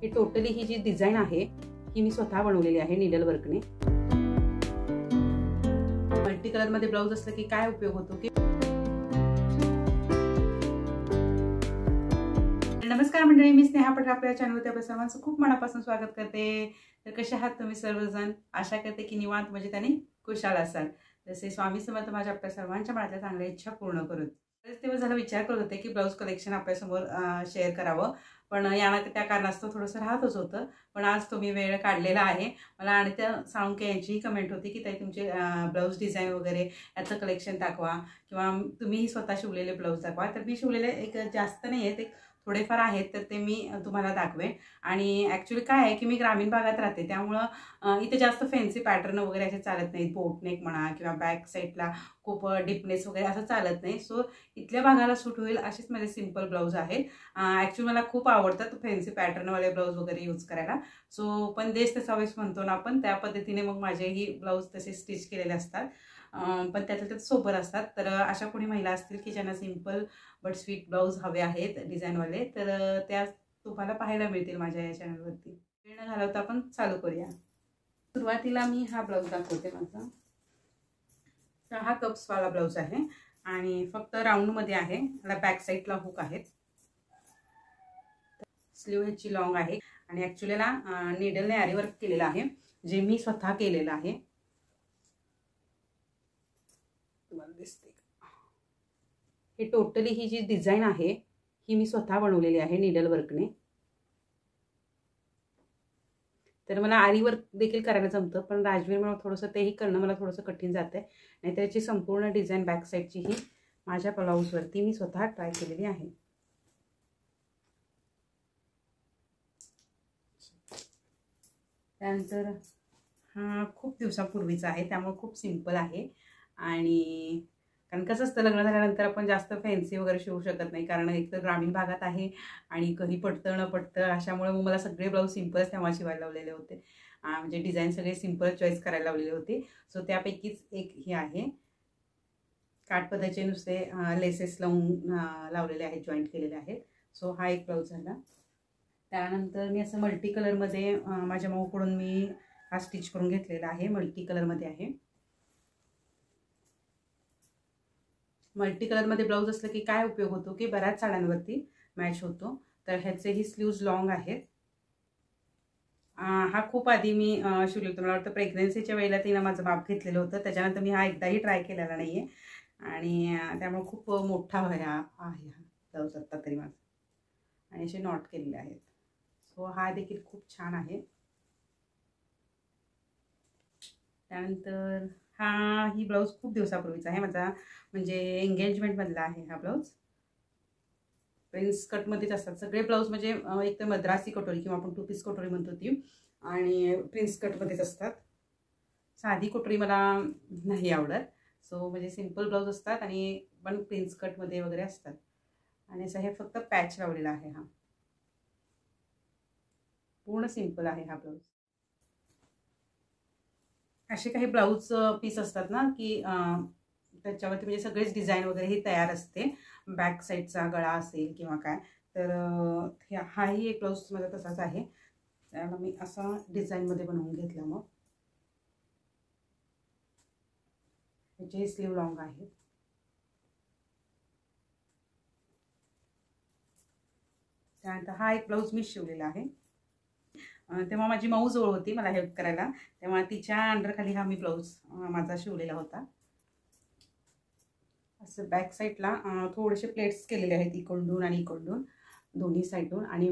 ही totally ही जी design आहे ही मी स्वतः बनवलेली आहे नीडल वर्कने। मल्टी कलर मध्ये ब्लाउज असलं की काय उपयोग होतो की नमस्कार मंडळी, मी स्नेहा पठार आपल्या चॅनलवरती आपल्या सर्वांचं खूप मनापासून स्वागत करते। तर कसे आहात तुम्ही सर्वजण? आशा करते की निवांत म्हणजे त्यांनी खुशाल असाल। जसे स्वामी समर्थ माझ्या आपल्या सर्वांच्या मनातल्या चांगल्या इच्छा पूर्ण करू। बरेच दिवस झाला विचार करत होते की ब्लाउज कलेक्शन आपल्यासमोर शेअर करावं, पण त्या कारणास्तव थोडंसं राहतच होतं। पण आज तुम्ही वेळ काढलेला आहे। मला आणि त्या साळुंखे यांचीही कमेंट होती की ताई तुमचे ब्लाउज डिझाईन वगैरे याचं कलेक्शन दाखवा किंवा तुम्हीही स्वतः शिवलेले ब्लाउज दाखवा। तर मी शिवलेले एक जास्त नाही आहेत, एक थोडेफार आहेत, तर ते मी तुम्हाला दाखवेन। आणि ॲक्च्युली काय आहे की मी ग्रामीण भागात राहते, त्यामुळं इथे जास्त फॅन्सी पॅटर्न वगैरे असे चालत नाहीत। बोटनेक म्हणा किंवा बॅक साईडला खूप डिपनेस वगैरे असं चालत नाही। सो इथल्या भागाला सूट होईल असेच माझे सिंपल ब्लाऊज आहेत। ॲक्च्युली मला खूप आवडतात फॅन्सी पॅटर्नवाले ब्लाऊज वगैरे यूज करायला। सो पण देश तसा वेळेस म्हणतो ना आपण, त्या पद्धतीने मग माझेही ब्लाऊज तसे स्टिच केलेले असतात, पण त्याच्यात सोबर असतात। तर अशा कोणी महिला असतील की ज्यांना सिंपल बट स्वीट ब्लाऊज हवे आहेत डिझाईनवाले, तर त्या तुम्हाला पाहायला मिळतील माझ्या या चॅनलवरती। वेळ न घालवता आपण चालू करूया। सुरुवातीला मी हा ब्लाऊज दाखवते माझा। तर हा कप्सवाला ब्लाऊज आहे आणि फक्त राऊंडमध्ये आहे। मला बॅक साईडला हुक आहेत। स्लीव ह्याची लॉंग आहे आणि ॲक्च्युलीला नीडलने आरी वर्क केलेलं आहे, जे मी स्वतः केलेलं आहे। तुम्हाला दिसते हे टोटली ही जी डिझाईन आहे ही मी स्वतः बनवलेली आहे नीडल वर्कने। तर मला आरी वर्क देखील करायला जमतं, पण राजवीर मला थोडंसं तेही करणं मला थोडंसं कठीण जातं। नाही त्याची संपूर्ण डिझाईन बॅक साईडची ही माझ्या ब्लाऊजवरती मी स्वतः ट्राय केलेली आहे। त्यानंतर हा खूप दिवसापूर्वीचा आहे, त्यामुळे खूप सिंपल आहे। आणि कारण कसं असतं, लग्न झाल्यानंतर आपण जास्त फॅन्सी वगैरे शिवू शकत नाही, कारण एक तर ग्रामीण भागात आहे आणि कधी पटतं न पटतं, अशामुळे मग मला सगळे ब्लाऊज सिंपलच तेव्हा शिवायला लावलेले होते। म्हणजे डिझाईन सगळे सिंपल चॉईस करायला लावलेले होते। सो त्यापैकीच एक हे आहे। काठपदराचे नुसते लेसेस लावून लावलेले आहेत, जॉईंट केलेले आहेत। सो हा एक ब्लाऊज झाला। त्यानंतर मी असं मल्टी कलरमध्ये माझ्या माऊकडून मी हा स्टिच करून घेतलेला आहे। मल्टी कलरमध्ये आहे। मल्टी कलरमध्ये ब्लाऊज असलं की काय उपयोग होतो की बऱ्याच साड्यांवरती मॅच होतो। तर ह्याचेही स्लीव्ज लॉंग आहेत। हा खूप आधी मी शिवले होते, मला वाटतं प्रेग्नन्सीच्या वेळेला तिनं माझं माप घेतलेलं होतं। त्याच्यानंतर मी हा एकदाही ट्राय केलेला नाही आहे आणि त्यामुळे खूप मोठा आहे हा ब्लाऊज आत्ता तरी माझा, आणि असे नॉट केलेले आहेत। सो हा देखील खूप छान आहे। त्यानंतर ही ब्लाऊज खूप दिवसापूर्वीचा आहे माझा, म्हणजे एंगेजमेंटमधला आहे हा ब्लाऊज। प्रिन्स कटमध्येच असतात सगळे ब्लाऊज, म्हणजे एक तर मद्रासी कटोरी किंवा आपण 2 पीस कटोरी म्हणतो ती, आणि प्रिन्स कटमध्येच असतात। साधी कटोरी मला नाही आवडत। सो म्हणजे सिंपल ब्लाऊज असतात आणि पण प्रिन्स कटमध्ये वगैरे असतात। आणि असं हे फक्त पॅच लावलेला आहे। हा पूर्ण सिंपल आहे हा ब्लाऊज। असे काही ब्लाऊज पीस असतात ना की त्याच्यावरती म्हणजे सगळेच डिझाईन वगैरे ही तयार असते, बॅक साईडचा गळा असेल किंवा काय। तर हाही एक ब्लाऊज माझा तसाच आहे। त्यामुळे मी असा डिझाईनमध्ये बनवून घेतला। मग ह्याचे स्लीव लॉंग आहे। त्यानंतर हा एक ब्लाऊज मी शिवलेला आहे। तेव्हा माझी माऊ जवळ होती मला हेल्प करायला, तेव्हा तिच्या अंडरखाली हा मी ब्लाऊज माझा शिवलेला होता। असं बॅक साईडला थोडेसे प्लेट्स केलेले आहेत, इकडून आणि इकडून दोन्ही साईडून, आणि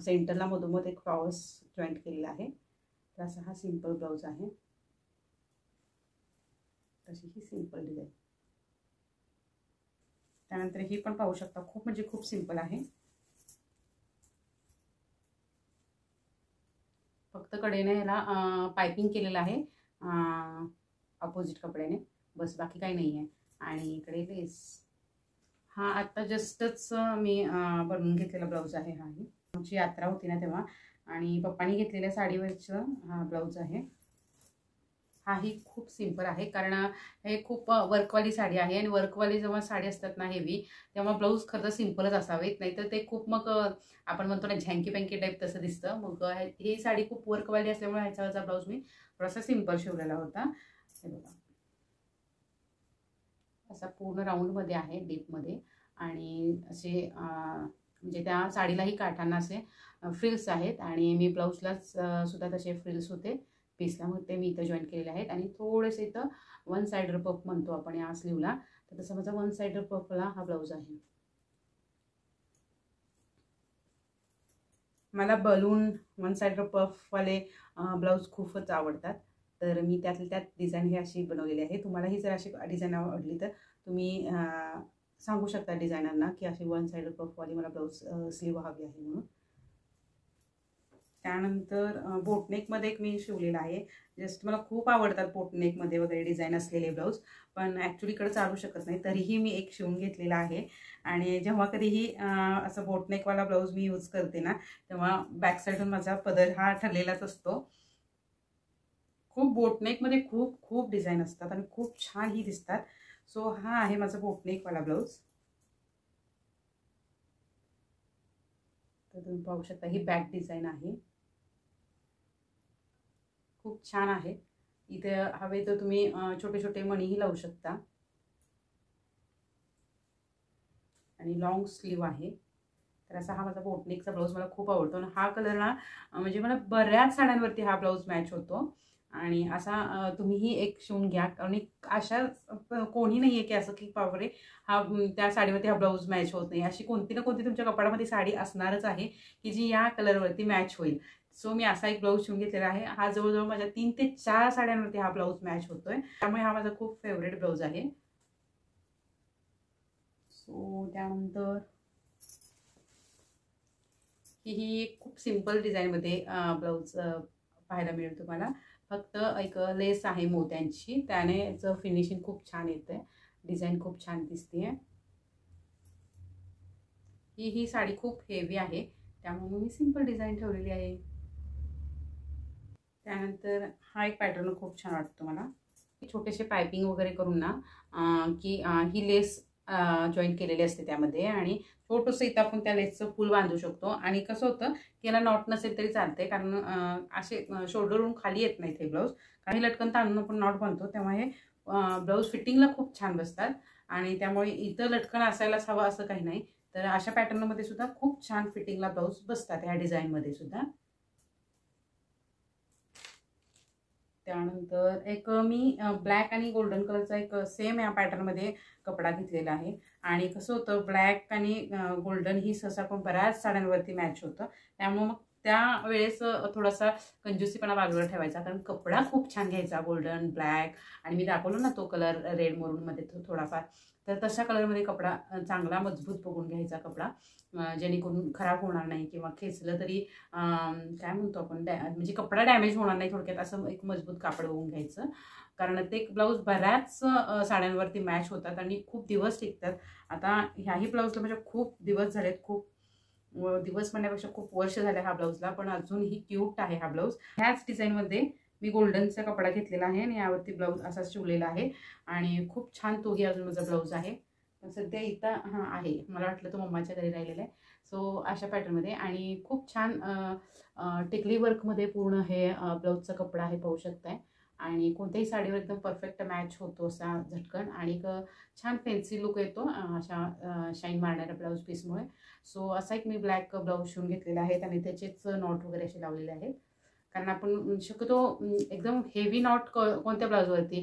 सेंटरला मधोमध एक फ्लॉवर्स जॉईंट केलेला आहे। तर असा हा सिंपल ब्लाऊज आहे। तशी ही सिंपल डिझाईन। त्यानंतर ही पण पाहू शकता, खूप म्हणजे खूप सिंपल आहे। फक्त कडेने ह्याला पायपिंग केलेलं आहे अपोजिट कपड्याने, बस बाकी काही नाही आहे। आणि इकडे लेस हा आत्ता जस्टच मी बनवून घेतलेला ब्लाऊज आहे। हाही आमची यात्रा होती ना तेव्हा, आणि पप्पांनी घेतलेल्या साडीवरचं हा ब्लाऊज आहे। हाही खूप सिंपल आहे, कारण हे खूप वर्कवाली साडी आहे आणि वर्कवाली जेव्हा साडी असतात ना हेवी, तेव्हा ब्लाऊज खरं तर सिंपलच असावेत, नाहीतर ते खूप मग आपण म्हणतो ना झँकी पँकी टाईप तसं दिसतं. मग ही साडी खूप वर्कवाली असल्यामुळे ह्याच्यावरचा ब्लाऊज मी थोडासा सिंपल शिवलेला होता. हे बघा, असा पूर्ण राऊंडमध्ये आहे डीपमध्ये आणि असे म्हणजे त्या साडीलाही काठांना असे फ्रिल्स आहेत आणि मी ब्लाऊजलाच सुद्धा तसे फ्रिल्स होते पीसला, मग ते मी इथं जॉईन केलेले आहेत. आणि थोडेसे इथं वन साइडर पफ म्हणतो आपण या स्लीवला, तर तसं माझा वन साइडर पफला हा ब्लाऊज आहे. मला बलून वन साइडर पफवाले ब्लाऊज खूपच आवडतात, तर मी त्यातल्या त्यात डिझाईन ही अशी बनवलेली आहे. तुम्हालाही जर अशी डिझाईन आवडली तर तुम्ही सांगू शकता डिझायनरना की अशी वन साइडर पफवाली मला ब्लाऊज स्लीव हवी आहे म्हणून. त्यानंतर बोटनेकमध्ये एक मी शिवलेला आहे. जस्ट मला खूप आवडतात बोटनेकमध्ये वगैरे डिझाईन असलेले ब्लाऊज, पण ॲक्च्युली इकडे चालू शकत नाही, तरीही मी एक शिवून घेतलेला आहे. आणि जेव्हा कधीही असं बोटनेकवाला ब्लाऊज मी यूज करते ना, तेव्हा बॅक साईडून माझा पदर हा ठरलेलाच असतो. खूप बोटनेकमध्ये खूप खूप डिझाईन असतात आणि खूप छानही दिसतात. सो हा आहे माझा बोटनेकवाला ब्लाऊज. तर तुम्ही पाहू शकता ही बॅक डिझाईन आहे, खूप छान आहे. इथे हवे तर तुम्ही छोटे छोटे मणीही लावू शकता. आणि लॉंग स्लीव आहे. तर असा हा माझा बोटनेकचा ब्लाऊज मला खूप आवडतो आणि हा कलर ना म्हणजे मला बऱ्याच साड्यांवरती हा ब्लाऊज मॅच होतो. आणि असा तुम्हीही एक शिवून घ्या, आणि अशा कोणी नाही आहे की असं की बापरे हा त्या साडीवरती हा ब्लाऊज मॅच होत नाही. अशी कोणती ना कोणती तुमच्या कपाडामध्ये साडी असणारच आहे की जी या कलरवरती मॅच होईल. सो मी असा एक ब्लाऊज शिवून घेतलेला आहे. हा जवळजवळ माझ्या 3 ते 4 साड्यांवरती हा ब्लाऊज मॅच होतोय, त्यामुळे हा माझा खूप फेवरेट ब्लाऊज आहे. सो त्यानंतर ही खूप सिंपल डिझाईनमध्ये ब्लाऊज पाहायला मिळेल तुम्हाला. फक्त एक लेस आहे मोत्यांची, त्याने याचं फिनिशिंग खूप छान येतं, डिझाईन खूप छान दिसते. ही साडी खूप हेवी आहे, त्यामुळे मी सिंपल डिझाईन ठेवलेली आहे. त्यानंतर हा एक पॅटर्न खूप छान वाटतो मला. छोटेसे पायपिंग वगैरे करून ना की ही लेस जॉईन केलेली असते त्यामध्ये, आणि छोटंसं इथं आपण त्या लेसचं फूल बांधू शकतो. आणि कसं होतं की याला नॉट नसेल तरी चालते, कारण असे शोल्डरवरून खाली येत नाहीत हे ब्लाऊज. काही लटकन ताणून आपण नॉट बांधतो तेव्हा हे ब्लाऊज फिटिंगला खूप छान बसतात, आणि त्यामुळे इथं लटकन असायलाच हवं असं काही नाही. तर अशा पॅटर्नमध्ये सुद्धा खूप छान फिटिंगला ब्लाऊज बसतात ह्या डिझाईनमध्ये सुद्धा. त्यानंतर एक मी ब्लॅक आणि गोल्डन कलरचा एक सेम या पॅटर्नमध्ये कपडा घेतलेला आहे. आणि कसं होतं, ब्लॅक आणि गोल्डन ही सहसा पण बऱ्याच साड्यांवरती मॅच होतं, त्यामुळे मग त्यावेळेस थोडासा कंजूसीपणा बाजूला ठेवायचा, कारण कपडा खूप छान घ्यायचा गोल्डन ब्लॅक. आणि मी दाखवलो ना तो कलर रेड मरूनमध्ये तो थोडाफार, तर तशा कलरमध्ये कपडा चांगला मजबूत बघून घ्यायचा कपडा, जेणेकरून खराब होणार नाही किंवा खेचलं तरी काय म्हणतो आपण म्हणजे कपडा डॅमेज होणार नाही, थोडक्यात असं एक मजबूत कापड बघून घ्यायचं. कारण ते ब्लाऊज बऱ्याच साड्यांवरती मॅच होतात आणि खूप दिवस टिकतात. आता ह्याही ब्लाऊजला म्हणजे खूप दिवस झालेत, खूप दिवस म्हणण्यापेक्षा खूप वर्ष झाले हा ब्लाऊजला, पण अजूनही क्यूट आहे हा ब्लाऊज. ह्याच डिझाईनमध्ये मी गोल्डनचा कपडा घेतलेला आहे आणि यावरती ब्लाऊज असा शिवलेला आहे, आणि खूप छान तोही अजून माझा ब्लाऊज आहे. सध्या इथं हां आहे, मला वाटलं तो मम्माच्या घरी राहिलेला आहे. सो अशा पॅटर्नमध्ये आणि खूप छान टिकली वर्कमध्ये पूर्ण हे ब्लाऊजचा कपडा आहे, पाहू शकताय. आणि कोणत्याही साडीवर एकदम परफेक्ट मॅच होतो असा झटकन, आणि एक छान फॅन्सी लुक येतो अशा शाईन मारणाऱ्या ब्लाऊज पीसमुळे. सो असा एक मी ब्लॅक ब्लाऊज शिवून घेतलेला आहे आणि त्याचेच नॉट वगैरे असे लावलेले आहेत. कारण आपण शक्यतो एकदम हेवी नॉट कोणत्या ब्लाऊजवरती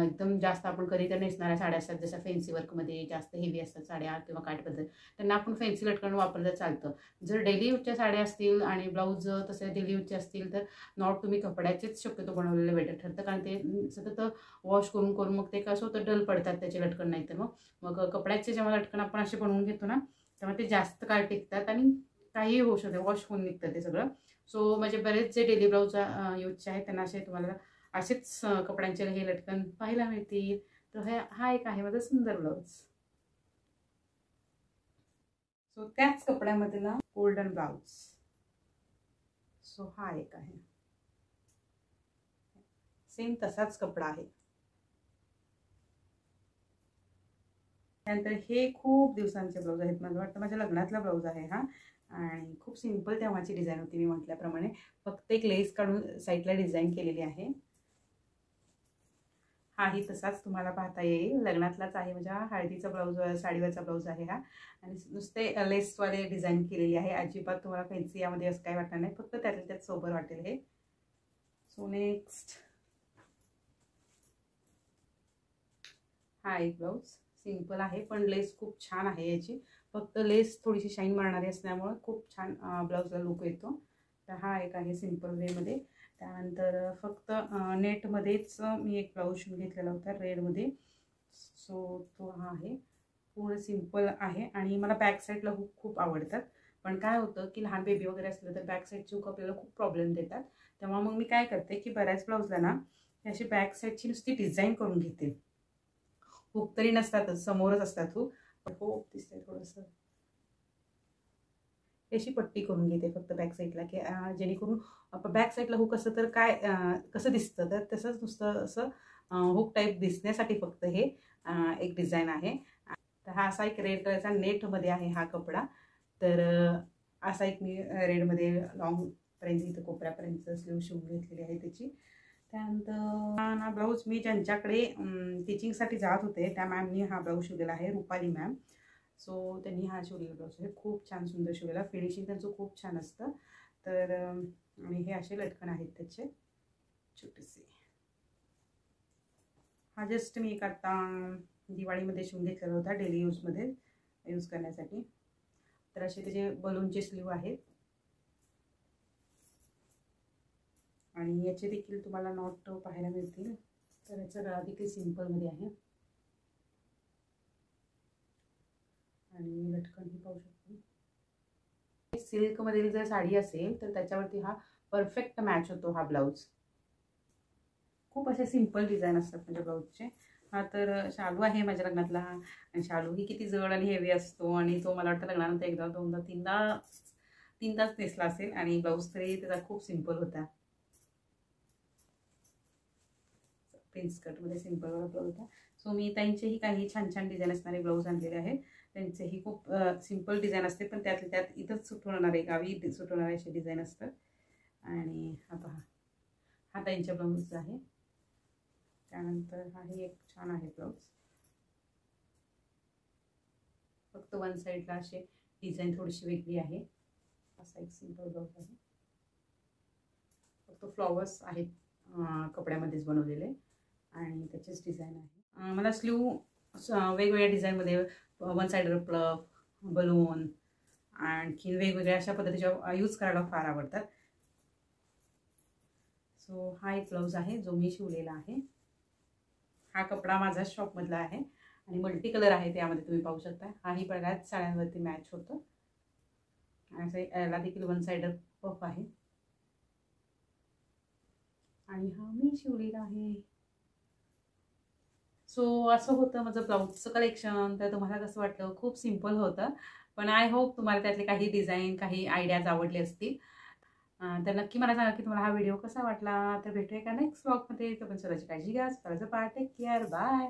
एकदम जास्त आपण कधी तर नेसणाऱ्या साड्या असतात, जसं फॅन्सी वर्कमध्ये जास्त हेवी असतात साड्या किंवा काठपदर, त्यांना आपण फॅन्सी लटकन वापरलं चालतं. जर डेली यूजच्या साड्या असतील आणि ब्लाऊज तसे डेली यूजचे असतील तर नॉट तुम्ही कपड्याचेच शक्यतो बनवलेलं बेटर ठरतं, कारण ते सतत वॉश करून करून मग ते कसं होतं, डल पडतात त्याचे लटकन. नाही तर मग कपड्याचे जेव्हा लटकन आपण असे बनवून घेतो ना, तेव्हा ते जास्त काळ टिकतात आणि काहीही होऊ शकते, वॉश होऊन निघतं ते सगळं. सो म्हणजे बरेच जे डेली ब्लाऊज यूजचे आहेत त्यांना असे तुम्हाला असेच कपड्यांचे हे लटकन पाहायला मिळतील. तर हा एक आहे माझा सुंदर ब्लाऊज. सो त्याच कपड्यामध्ये ना गोल्डन ब्लाऊज. सो हा एक आहे. सेम तसाच कपडा आहे. त्यानंतर हे खूप दिवसांचे ब्लाऊज आहेत. मला वाटतं माझ्या लग्नातला ब्लाऊज आहे हा. आणि खूप सिंपल तेव्हाची डिझाईन होती. मी म्हटल्याप्रमाणे फक्त एक लेस काढून साईडला डिझाईन केलेली आहे. हाही तसाच तुम्हाला पाहता येईल. लग्नातलाच आहे. माझ्या हळदीचा ब्लाऊज, साडीवरचा ब्लाऊज आहे हा. आणि नुसते लेसवाले डिझाईन केलेली आहे. अजिबात तुम्हाला फॅन्सी यामध्ये असं काही वाटणार नाही. फक्त त्यातल्या त्यात सोबर वाटेल हे. सो नेक्स्ट हा एक ब्लाऊज सिंपल आहे, पण लेस खूप छान आहे याची. फक्त लेस थोडीशी शाईन मारणारी असल्यामुळे खूप छान ब्लाऊजला लुक येतो. तर हा एक आहे सिंपल वेमध्ये. त्यानंतर फक्त नेटमध्येच मी एक ब्लाऊज शिवून घेतलेला होता रेडमध्ये. सो तो हा आहे. पूर्ण सिंपल आहे आणि मला बॅक साईडला हुक खूप आवडतात. पण काय होतं की लहान बेबी वगैरे असलं तर बॅक साईडचे हुक आपल्याला खूप प्रॉब्लेम देतात. तेव्हा मग मी काय करते की बऱ्याच ब्लाऊजला ना अशी बॅक साईडची नुसती डिझाईन करून घेते. हुक तरी नसतातच, समोरच असतात हुक. हो दिसतंय थोडंसं. अशी पट्टी करून घेते फक्त बॅक साईडला, की जेणेकरून बॅक साईडला हुक असं तर काय कसं दिसतं तर तसंच नुसतं असं हुक टाईप दिसण्यासाठी फक्त हे एक डिझाईन आहे. तर हा असा एक रेड कलरचा नेटमध्ये आहे हा कपडा. तर असा एक मी रेडमध्ये लॉंगपर्यंत इथं कोपऱ्यापर्यंत स्लीव शिवून घेतलेली आहे त्याची. त्यानंतर हा ब्लाऊज मी ज्यांच्याकडे टीचिंगसाठी जात होते त्या मॅमनी हा ब्लाऊज शिवलेला आहे, रुपाली मॅम. सो त्यांनी हा शिवलेला ब्लाऊज आहे. खूप छान सुंदर शिवलेला. फिनिशिंग त्यांचं खूप छान असतं. तर आणि हे असे लटकन आहेत त्याचे छोटेसे. हा जस्ट मी एक आता दिवाळीमध्ये शिवून घेतलेला होता डेली यूजमध्ये यूज करण्यासाठी. तर असे त्याचे बलूनचे स्लीव आहेत आणि याचे देखील तुम्हाला नॉट पाहायला मिळतील. तर याचं गळा देखील सिंपलमध्ये आहे आणि लटकनही पाहू शकतो. सिल्कमधील जर साडी असेल तर त्याच्यावरती हा परफेक्ट मॅच होतो हा ब्लाऊज. खूप असे सिंपल डिझाईन असतात माझ्या ब्लाऊजचे. हा तर शालू आहे माझ्या लग्नातला. आणि शालू ही किती जड आणि हेवी असतो आणि तो मला वाटतं लग्नानंतर एकदा दोनदा तीनदाच नेसला असेल. आणि ब्लाऊज तरी त्याचा खूप सिंपल होता. प्रिन्स कटमध्ये सिंपल ब्लाऊज होता. सो मी त्यांचेही काही छान छान डिझाईन असणारे ब्लाऊज आणलेले आहेत. त्यांचेही खूप सिंपल डिझाईन असते, पण त्यातल्या त्यात इथंच सूट होणारे, गावी सूट होणारे असे डिझाईन असतात. आणि हा पहा, हा त्यांच्या ब्लाऊज आहे. त्यानंतर हाही एक छान आहे ब्लाऊज. फक्त वन साईडला असे डिझाईन थोडीशी वेगळी आहे. असा एक सिंपल ब्लाऊज आहे. फक्त फ्लॉवर्स आहेत कपड्यामध्येच बनवलेले आणि त्याचेच डिझाईन आहे. मला स्लीव वेगवेगळ्या डिझाईनमध्ये वन साइडर प्लफ, बलून आणखी वेगवेगळ्या अशा पद्धतीच्या यूज करायला फार आवडतात. सो हा एक ब्लाऊज आहे जो मी शिवलेला आहे. हा कपडा माझा शॉपमधला आहे आणि मल्टी कलर आहे त्यामध्ये तुम्ही पाहू शकता. हाही बऱ्याच साड्यांवरती मॅच होतं. असं याला देखील वन साइडर पफ आहे आणि हा मी शिवलेला आहे. सो असं होतं माझं ब्लाऊजचं कलेक्शन. तर तुम्हाला कसं वाटलं? खूप सिंपल होतं, पण आय होप तुम्हाला त्यातले काही डिझाईन, काही आयडियाज आवडले असतील. तर नक्की मला सांगा की तुम्हाला हा व्हिडिओ कसा वाटला. तर भेटूया का नेक्स्ट ब्लॉगमध्ये. तर पण स्वतःची काळजी घ्या, स्वतःचं पार्ट टेक केअर. बाय.